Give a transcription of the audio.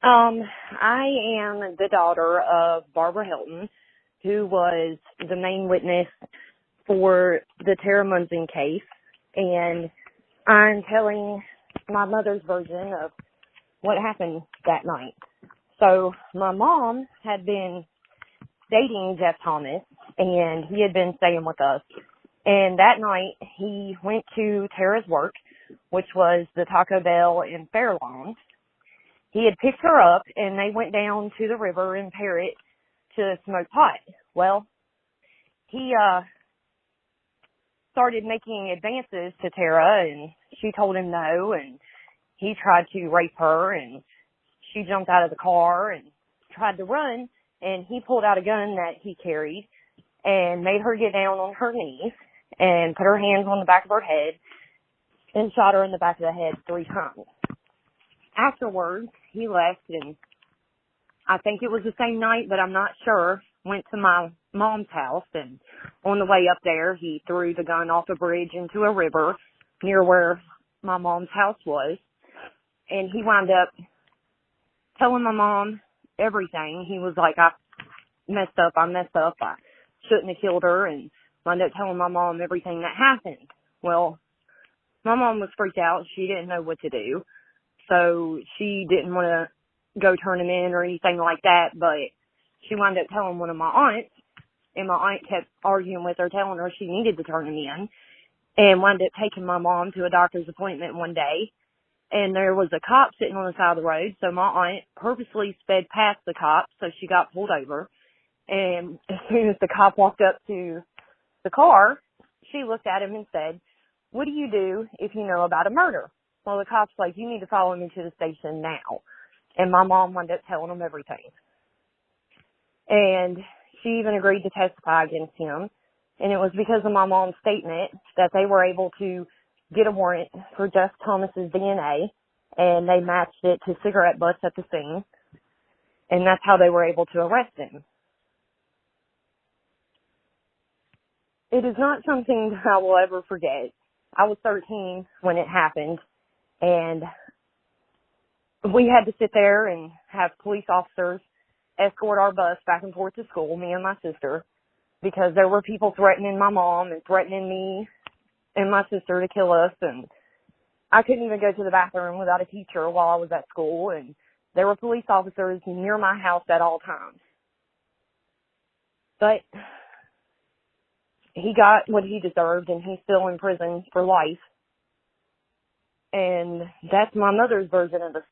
I am the daughter of Barbara Hilton, who was the main witness for the Tara Munsey case, and I'm telling my mother's version of what happened that night. So my mom had been dating Jeff Thomas, and he had been staying with us. And that night, he went to Tara's work, which was the Taco Bell in Fairlawn. He had picked her up, and they went down to the river in Parrott to smoke pot. Well, he started making advances to Tara, and she told him no, and he tried to rape her, and she jumped out of the car and tried to run, and he pulled out a gun that he carried and made her get down on her knees and put her hands on the back of her head and shot her in the back of the head 3 times. Afterwards, he left, and I think it was the same night, but I'm not sure, went to my mom's house, and on the way up there, he threw the gun off a bridge into a river near where my mom's house was, and he wound up telling my mom everything. He was like, I messed up, I shouldn't have killed her, and wound up telling my mom everything that happened. Well, my mom was freaked out. She didn't know what to do. So she didn't want to go turn him in or anything like that, but she wound up telling one of my aunts, and my aunt kept arguing with her, telling her she needed to turn him in, and wound up taking my mom to a doctor's appointment one day, and there was a cop sitting on the side of the road, so my aunt purposely sped past the cop, so she got pulled over, and as soon as the cop walked up to the car, she looked at him and said, "What do you do if you know about a murder?" Well, the cop's like, "You need to follow me to the station now." And my mom wound up telling him everything. And she even agreed to testify against him. And it was because of my mom's statement that they were able to get a warrant for Jeff Thomas's DNA, and they matched it to cigarette butts at the scene. And that's how they were able to arrest him. It is not something that I will ever forget. I was 13 when it happened, and we had to sit there and have police officers escort our bus back and forth to school, me and my sister, because there were people threatening my mom and threatening me and my sister to kill us, and I couldn't even go to the bathroom without a teacher while I was at school, and there were police officers near my house at all times. But he got what he deserved, and he's still in prison for life. And that's my mother's version of the